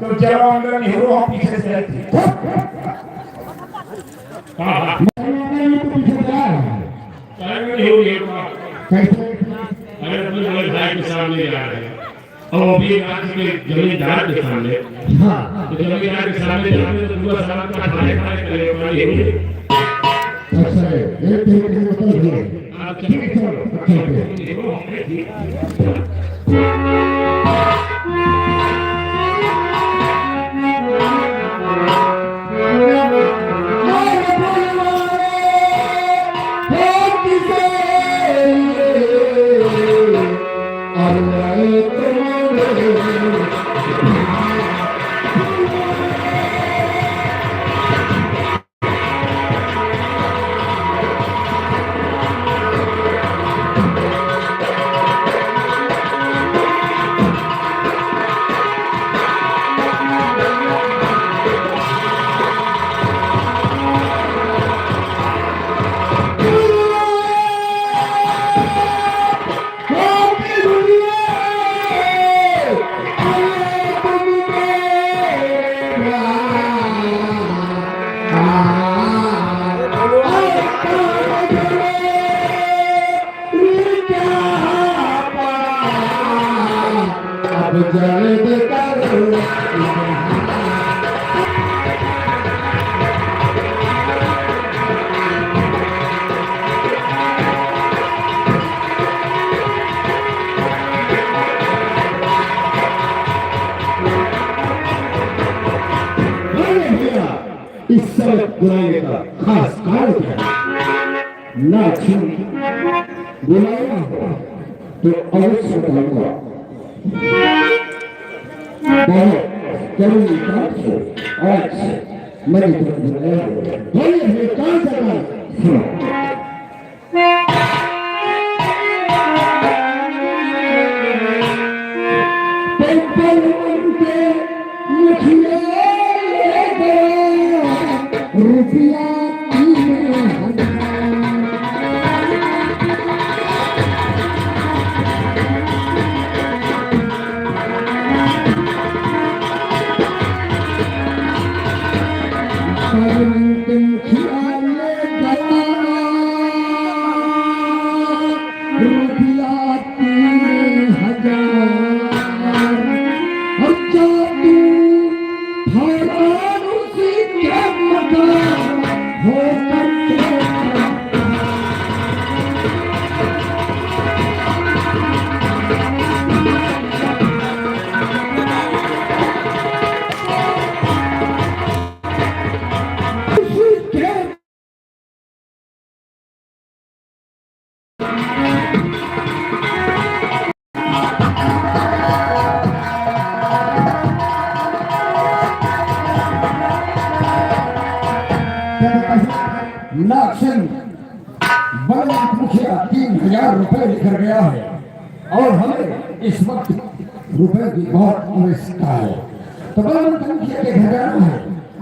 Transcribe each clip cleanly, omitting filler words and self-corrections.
तो चलो अंदर नहीं हो हम पीछे से हाँ पीछे चला नहीं हो ये कैसे अरे अपने बड़े भाई के सामने जा रहे हैं और अभी राज्य के जमींदार के सामने हाँ तो जमींदार के सामने जाने तो पूरा सामान का ठाने करे वाली अच्छा है एक तरीके से बता दिए आप ठीक चलो इस सड़क बुलाने का खास कारण क्या ना बुलाया तो अवश्य बताऊंगा बहुत जरूरी बात है आज मैंने तुम्हें बुलाया बोलिए कौन सा काम रुपया लाखन बलवंत मुखिया 3000 रुपए लेकर गया है और हमें इस वक्त रुपए की बहुत आवश्यकता है तो बलवंत मुखिया के घर जाना है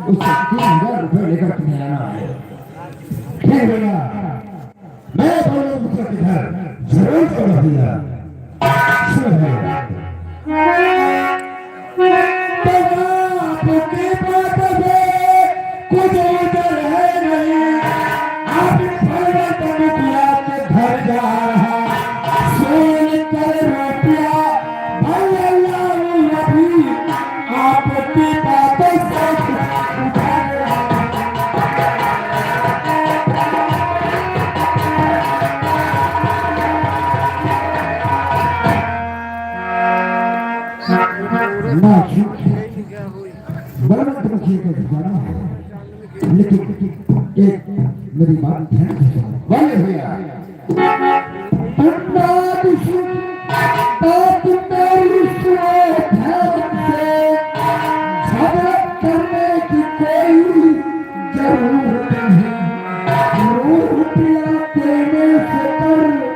उससे 3000 रुपए लेकर तुम्हें आना है ठीक है मैं बलवंत मुखिया के घर जरूर चला दिया लेकिन एक मेरी बात ध्यान से सुनो बोले भैया करने की कोई जरूरत नहीं रुपया देने से कर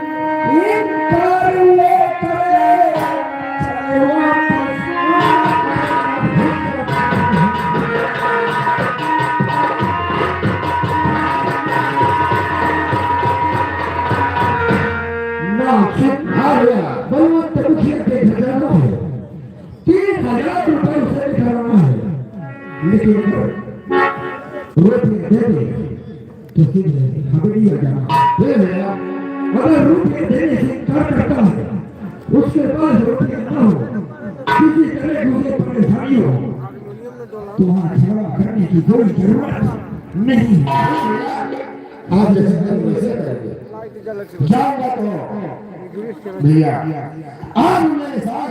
इनकार लेकिन रुपये दे दे तो सीधे हवेली आ जाना। अगर रुपये देने से इनकार करता है, उसके पास रुपये न हो, किसी तरह की उसे परेशानी हो, तो वहाँ झगड़ा करने की कोई जरूरत नहीं है। आप जैसे वैसे करेंगे, जाऊंगा तो भैया आप मेरे साथ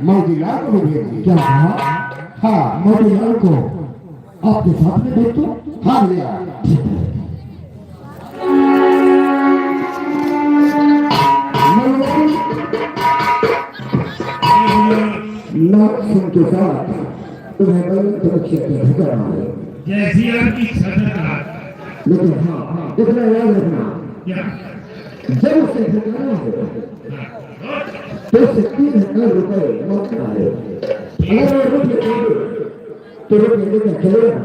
मोतीलाल को भेजिए। क्या कहा? हाँ, मोतीलाल को आपके साथ में भेज दो। हाँ भैया, के साथ तुम्हें बड़ी सुरक्षित करना है, जैसी आपकी सदर। लेकिन हाँ इतना याद रखना, जब उसे ठिकाना हो तो उसे 3000 रुपए मांगना है। अगर वो रुपये तो रुपये लेकर चलेगा।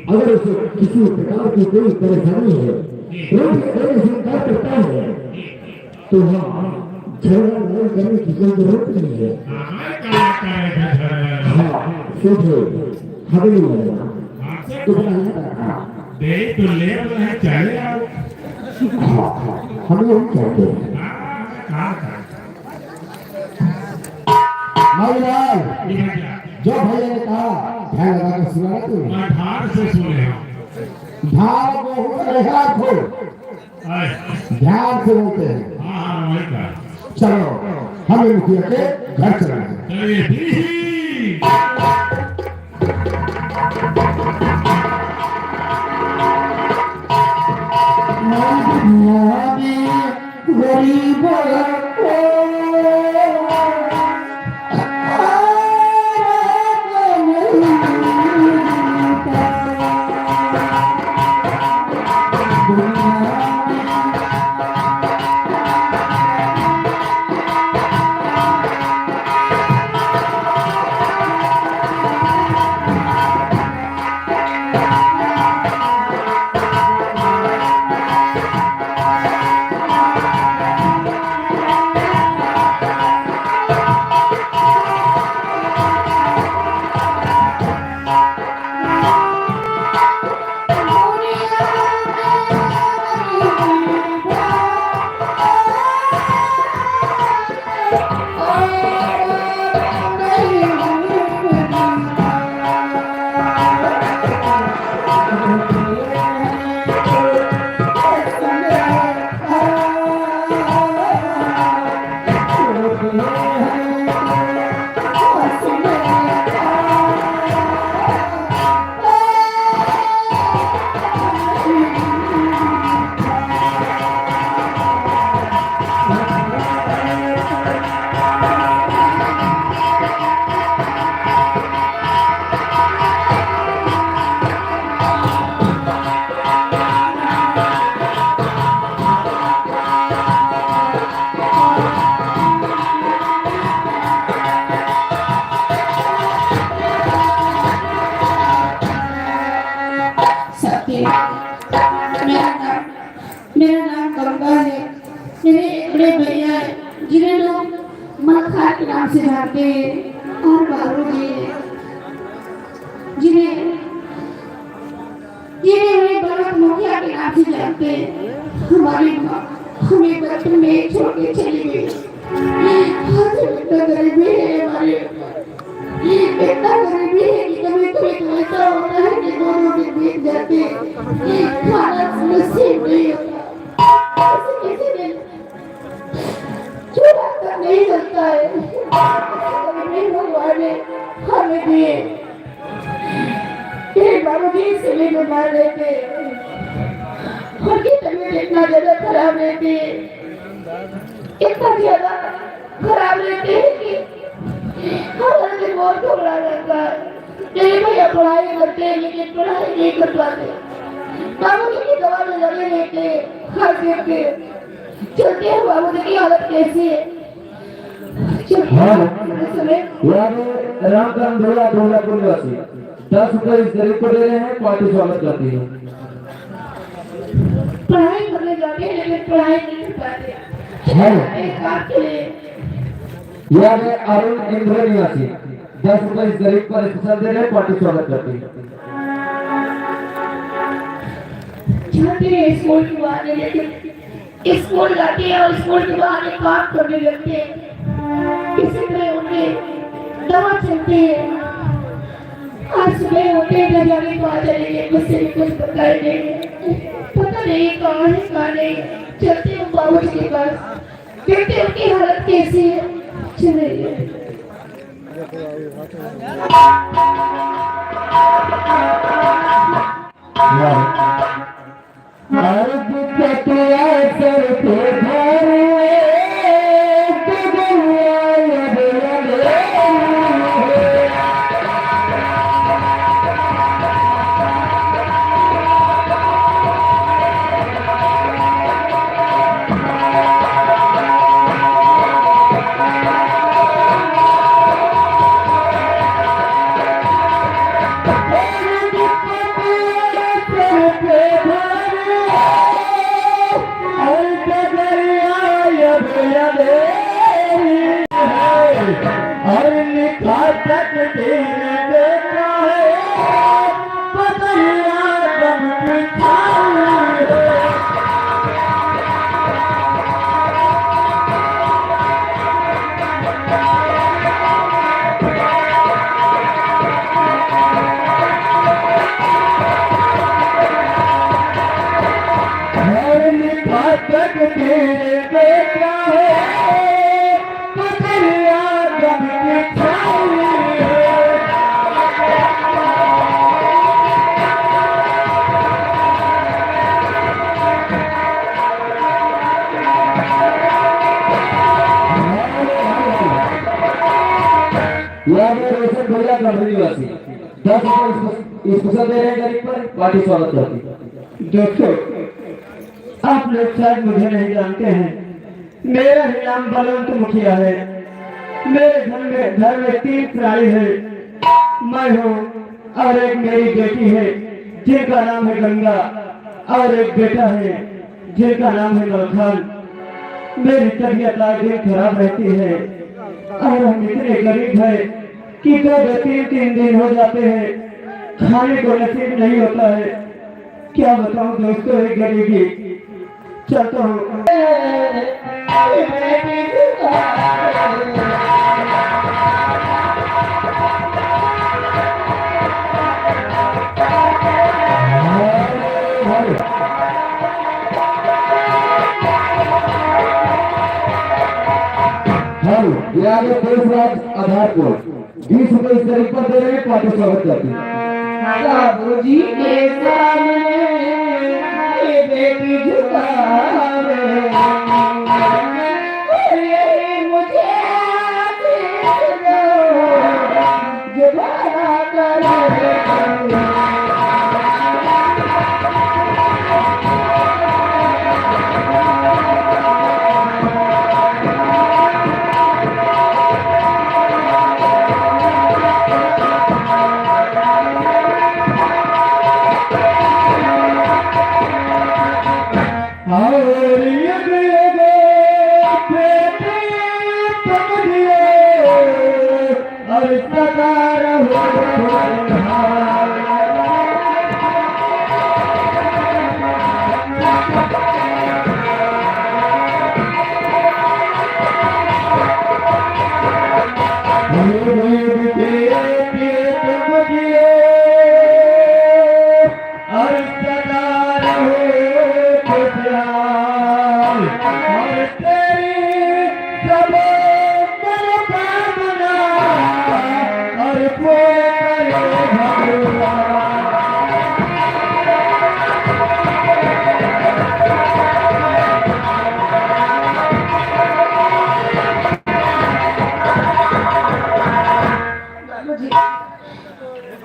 अगर उसे किसी प्रकार की कोई परेशानी है, रुपये देने से इनकार करता है, तो हाँ झगड़ा नहीं करने की कोई जरूरत नहीं है। हाँ सीधे हवेली में दे तो ले रहे चले आओ। हाँ हमें हम चाहते हैं माईलाल, जो भैया ने कहा ध्यान लगा कर सुना तू। मैं धार से सुने ध्यान को ध्यान से बोलते हैं। हाँ वही का। चलो हमें मुखिया के घर चलाएं। गरीब मेरा नाम गंगा है। मेरे एक बड़े भैया है जिन्हें लोग मलखा के नाम से जानते हैं और बारू जी जिन्हें उन्हें बड़ा मुखिया के नाम से जानते हैं। हमारी माँ हमें बचपन में छोड़ के चली गई। इतना गरीबी है हमारे, इतना गरीबी है कि कभी कभी तो ऐसा होता है कि दोनों के बीत जाते खाना नसीब नहीं होता। किसी दिन चूल्हा तक नहीं जलता है। भगवान ने हमें दिए बाबूजी इसलिए बीमार रहते, उनकी तबीयत इतना ज्यादा खराब रहती है, इतना ज्यादा खराब रहती है कि हर दिन बहुत घबरा रहता है। मेरे भैया पढ़ाई करते हैं लेकिन पढ़ाई नहीं कर पाते। बाबूजी की दवा में लगे रहते हर दिन के चलते हैं। बाबूजी की हालत कैसी है? रामकाम धोला ढोलापुर निवासी 10 रुपए इस गरीब को दे रहे हैं। पार्टी स्वागत करती है। पढ़ाई करने जाते हैं लेकिन पढ़ाई नहीं कर पाते। यह है अरुण इंद्र निवासी 10 रुपए इस गरीब पर स्पेशल दे रहे हैं, पार्टी स्वागत करती है। जाते हैं स्कूल के बहाने, लेकिन स्कूल जाते हैं और स्कूल के बहाने काम करने लगते हैं। इसी तरह उन्हें दवा चलती है। आज सुबह होते न जाने कहाँ चले गए, मुझसे भी कुछ बताए नहीं, पता नहीं कहाँ है कहाँ नहीं। चलते हूँ बाबूजी के पास, देखते हैं उनकी हालत कैसी है। चलिए भैया गंभीर निवासी 10 रुपए स्पेशल दे रहे हैं गरीब पर, पार्टी स्वागत करती है। दोस्तों, आप लोग शायद मुझे नहीं जानते हैं, मेरा ही नाम बलवंत मुखिया है। मेरे घर में 3 प्राणी है, मैं हूँ और एक मेरी बेटी है जिनका नाम है गंगा, और एक बेटा है जिनका नाम है मलखान। मेरी तबीयत आए दिन खराब रहती है और हम इतने गरीब हैं कि 2-3 दिन हो जाते हैं, खाने को नसीब नहीं होता है। क्या बताऊं दोस्तों, ये गरीबी। चलता हूँ। आधार को 20 रुपए इस गरीब पर दे रहे हैं, पार्टी स्वागत करती है। बाबूजी के सामने ये बेटी झुकावे, ये मुझे आशीष दो, जुबाना करे।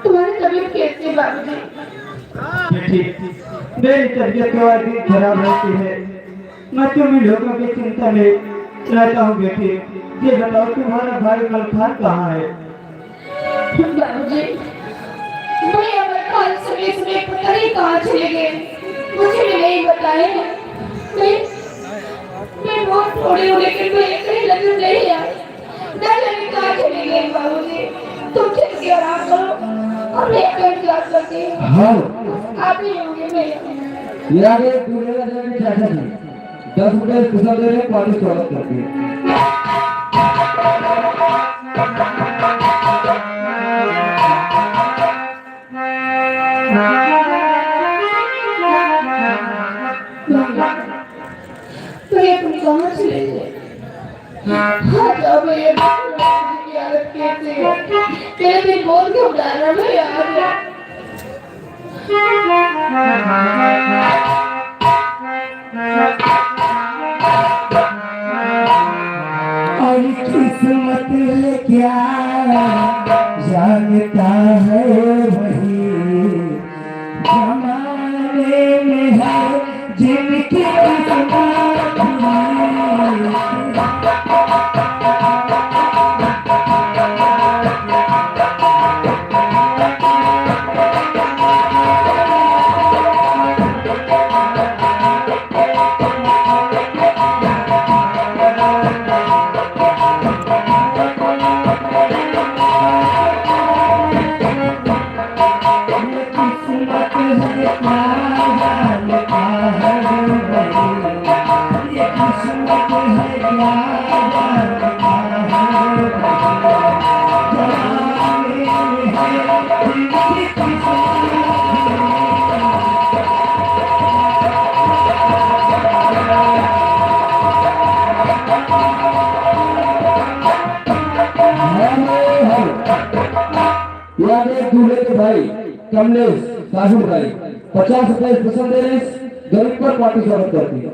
तुम्हारी तबीयत कैसी है बाबूजी? मेरी तबीयत तो आज भी खराब रहती है। मैं तुम्हें लोगों की चिंता में रहता हूँ बेटी। ये बताओ तुम्हारा भाई मलखान कहाँ है? बाबूजी, भैया मलखान सुबह पता नहीं कहाँ चले गए, मुझे भी नहीं बताए। मैं बहुत थोड़ी हूँ, लेकिन मैं कहीं नजर नहीं आया। न जाने कहाँ चले गए बाबूजी। तुम चल के आराम करो और मैं पेट जाग करती हूँ। हाँ आप ही होंगे भैया। ये आगे दूल्हे का जगह चाचा जी 10 रुपए स्पेशल दे रहे हैं, पार्टी स्वागत करती है। तो ये तुम कहाँ चले गए? हाँ जाओ भैया, की हालत कैसे है? तेरे दिल बोल क्यों उड़ा रहा भैया? और किस्मत है क्या जानता है वही, जमाने में है जिनकी किस्मत दूल्हे के भाई कमलेश साहू भाई 50 रुपए स्पेशल दे रहे हैं, गरीब पर पार्टी स्वागत करती है।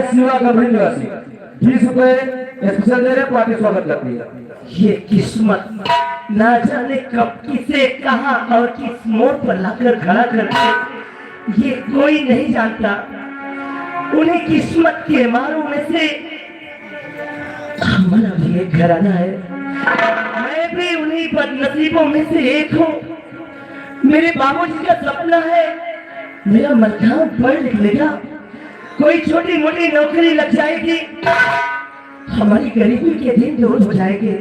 शिवा कबरी निवासी 20 रुपए स्पेशल दे रहे, पार्टी स्वागत करती है। ये किस्मत ना जाने कब किसे कहां और किस मोड़ पर लाकर खड़ा करते, ये कोई नहीं जानता। उन्हें किस्मत के मारों में से हमारा भी एक घराना है, मैं भी उन्हीं बदनसीबों में से एक हूँ। मेरे बाबूजी का सपना है मेरा मकान पढ़ लिख लेगा, कोई छोटी मोटी नौकरी लग जाएगी, हमारी गरीबी के दिन दूर हो जाएंगे।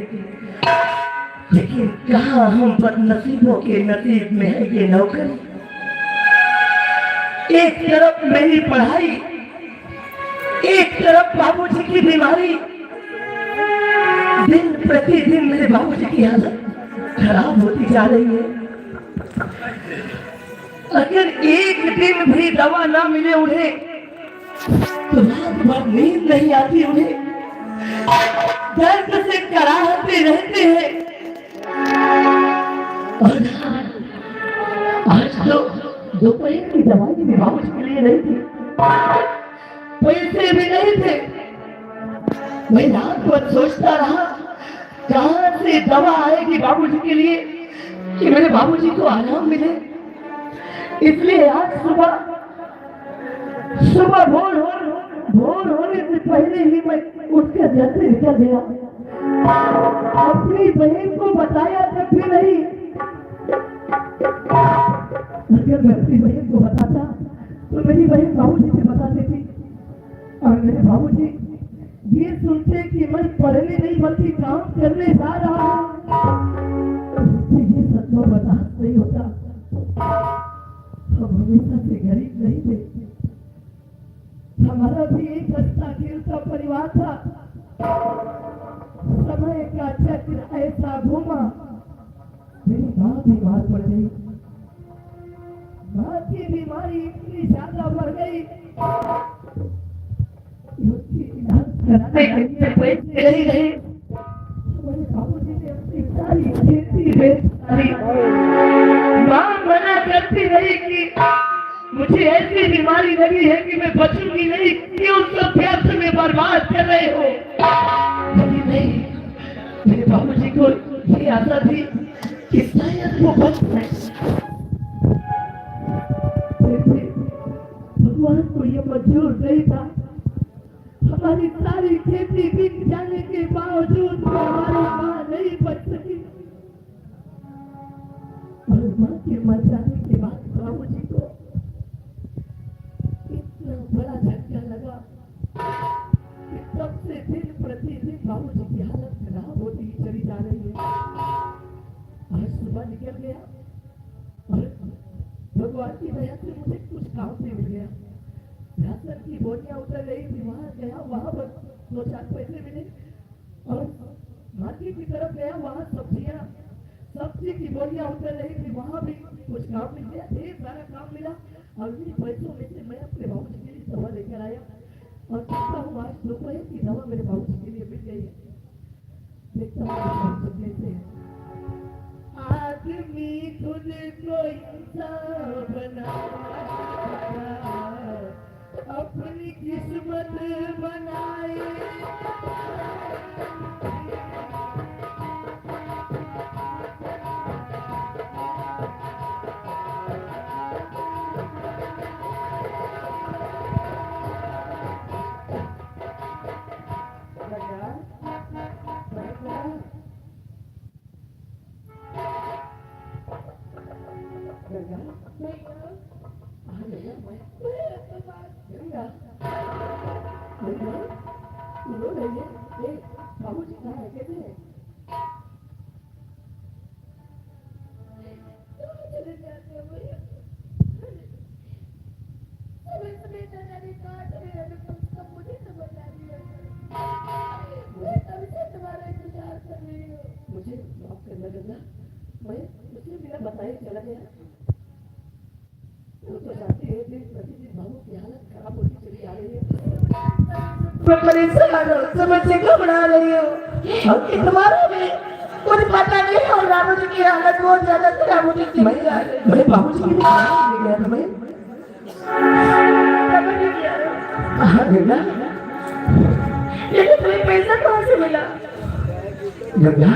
लेकिन कहाँ हम बदनसीबों के नसीब में है ये नौकरी। एक तरफ मेरी पढ़ाई, एक तरफ बाबूजी की बीमारी। दिन प्रतिदिन मेरे बाबूजी की हालत खराब होती जा रही है। अगर एक दिन भी दवा ना मिले उन्हें तो रात भर नींद नहीं आती, उन्हें दर्द से कराहते रहते हैं। और आज तो दोपहर की दवाई भी बाबूजी के लिए नहीं थी, पैसे भी नहीं थे। मैं रात भर सोचता रहा कहां से दवा आएगी बाबूजी के लिए कि मेरे बाबूजी को आराम मिले। इसलिए आज सुबह भोर होने से पहले ही मैं उठकर घर से निकल गया। अपनी बहन को बताया तक भी नहीं। अगर मैं अपनी बहन को बताता तो मेरी बहन बाबूजी से बता देती, और मेरे बाबूजी ये सुनते कि मैं पढ़ने नहीं बल्कि काम करने जा रहा हूँ। ये सच में बर्दाश्त नहीं होता। हम हमेशा से गरीब नहीं थे, हमारा भी एक हंसता खेलता परिवार था। समय का चक्र ऐसा घूमा, मेरी माँ बीमार पड़ गई। माँ की बीमारी इतनी ज्यादा बढ़ गई, उसकी इलाज कराने के लिए पैसे नहीं रहे। हमारे बाबूजी ने अपनी सारी खेती बेच डाली। माँ मना करती रही कि मुझे ऐसी बीमारी लगी है कि मैं बचूंगी नहीं, क्यों सब पैसे में बर्बाद कर रहे हो। लेकिन नहीं, मेरे बाबूजी को ये आशा थी कि शायद वो बच जाए। भगवान को ये मंजूर नहीं था। हमारी सारी खेती बिक जाने के बावजूद हमारी माँ नहीं बच सकी। और माँ के मर जाने के बाद बाबूजी को इतना बड़ा झटका लगा कि तब से दिन प्रतिदिन बाबूजी की हालत खराब होती ही चली जा रही है। आज सुबह निकल गया और भगवान की दया से मुझे कुछ काम से मिल गया। राशन की बोरियां उतर रही थी, वहां गया, वहां पर 2-4 पैसे मिले और मार्केट की तरफ गया, वहां सब्जी की बोरियां उतर रही थी, वहां भी कुछ काम मिल गया। ढेर सारा काम मिला और इन पैसों में से मैं अपने बाबूजी के लिए दवा लेकर आया और देखता हूँ आज रुपये की दवा मेरे बाबूजी के लिए मिल गई है। देखता हूँ कैसे है। आदमी खुद को इंसान बनाता, अपनी किस्मत बनाए। बाबूजी कहाँ है? कैसे है? चले जाते हैं भैया। समय दादाजी काट रहे हैं, तो मुझे समझ आ रही है। मैं तब से तुम्हारा इंतजार कर रही हूँ। मुझे माफ करना गंगा, मैं मुझे बिना बताए चला गया। वो तो जानती है दिन प्रतिदिन बाबू की हालत खराब होती चली आ रही है। मैं परेशान हूँ, समझ से घबरा रही हूँ और तुम्हारा भी कुछ पता नहीं। और बाबूजी की हालत बहुत ज्यादा खराब होती चली जा रही है। मैं बाबूजी की बीमारी ले गया था, मैं समझ नहीं गया। हाँ गंगा, ये तुम्हें पैसा कहाँ से मिला? गंगा